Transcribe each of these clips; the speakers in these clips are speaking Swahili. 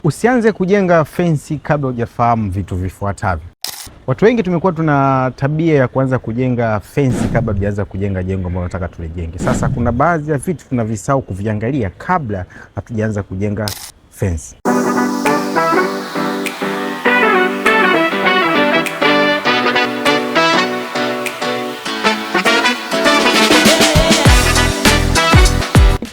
Usianze kujenga fensi kabla hujafahamu vitu vifuatavyo. Watu wengi tumekuwa tuna tabia ya kuanza kujenga fensi kabla hujaanza kujenga jengo ambalo nataka tulijenge. Sasa kuna baadhi ya vitu tunavisahau kuviangalia kabla hatujaanza kujenga fensi.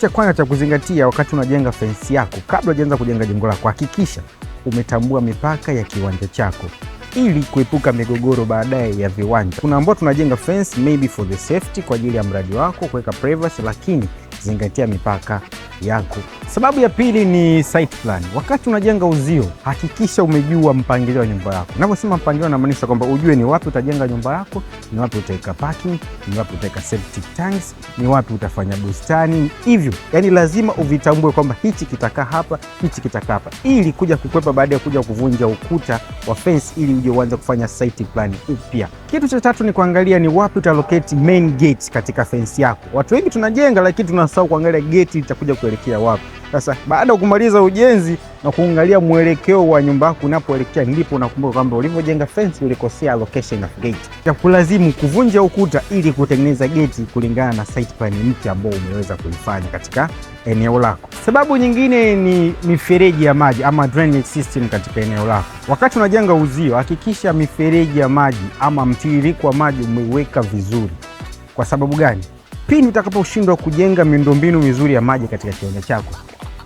Cha kwanza cha kuzingatia wakati unajenga fensi yako, kabla hujaanza kujenga jengo lako, hakikisha umetambua mipaka ya kiwanja chako ili kuepuka migogoro baadaye ya viwanja. Kuna ambao tunajenga fence maybe for the safety, kwa ajili ya mradi wako kuweka privacy, lakini zingatia mipaka yako. Sababu ya pili ni site plan. Wakati unajenga uzio, hakikisha umejua mpangilio wa nyumba yako. Ninaposema mpangilio, namaanisha kwamba ujue ni wapi utajenga nyumba yako, ni wapi utaweka parking, ni wapi utaweka septic tanks, ni wapi utafanya bustani. Hivyo, yani lazima uvitambue kwamba hichi kitakaa hapa, hichi kitakaa hapa, ili kuja kukwepa baada ya kuja kuvunja ukuta wa fence, ili uje uanze kufanya site plan upya. Kitu cha tatu ni kuangalia ni wapi utalocate main gate katika fence yako. Watu wengi tunajenga lakini tunasahau kuangalia gate itakuja kuelekea wapi. Sasa baada ya kumaliza ujenzi na kuangalia mwelekeo wa nyumba yako unapoelekea, ndipo unakumbuka kwamba ulivyojenga fence ulikosea location of gate. Itakulazimu kuvunja ukuta ili kutengeneza gate kulingana na site plan mpya ambao umeweza kuifanya katika eneo lako. Sababu nyingine ni mifereji ya maji ama drainage system katika eneo lako. Wakati unajenga uzio, hakikisha mifereji ya maji ama mtiririko wa maji umeiweka vizuri. Kwa sababu gani? Pindi utakaposhindwa kujenga miundombinu mizuri ya maji katika kiwanja chako,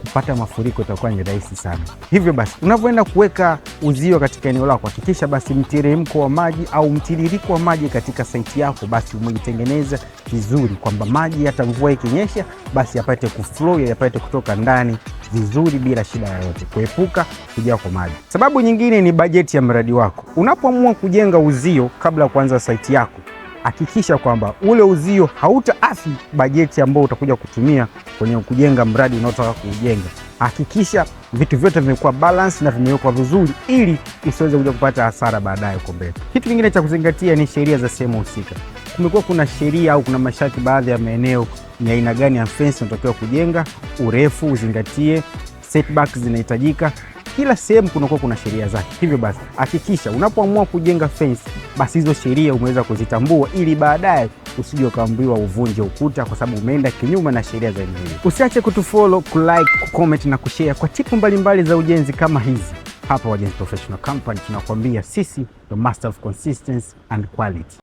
kupata mafuriko itakuwa ni rahisi sana. Hivyo basi, unapoenda kuweka uzio katika eneo lako, hakikisha basi mteremko wa maji au mtiririko wa maji katika site yako basi umeitengeneza vizuri, kwamba maji hata mvua ikinyesha basi yapate kuflow, yapate kutoka ndani vizuri bila shida yoyote, kuepuka kujaa kwa maji. Sababu nyingine ni bajeti ya mradi wako. Unapoamua kujenga uzio kabla ya kuanza site yako, hakikisha kwamba ule uzio hautaathiri bajeti ambayo utakuja kutumia kwenye kujenga mradi unaotaka kujenga. Hakikisha vitu vyote vimekuwa balance na vimewekwa vizuri ili usiweze kuja kupata hasara baadaye huko mbele. Kitu kingine cha kuzingatia ni sheria za sehemu husika. Kumekuwa kuna sheria au kuna masharti baadhi ya maeneo, ni aina gani ya fence unatakiwa kujenga, urefu uzingatie, setbacks zinahitajika. Kila sehemu kunakuwa kuna sheria zake. Hivyo basi, hakikisha unapoamua kujenga fence basi hizo sheria umeweza kuzitambua, ili baadaye usije ukaambiwa uvunje ukuta kwa sababu umeenda kinyume na sheria za eneo hili. Usiache kutufollow, kulike, kucomment na kushare kwa tipu mbalimbali za ujenzi kama hizi. Hapa Wajenzi Professional Company tunakwambia sisi the master of consistency and quality.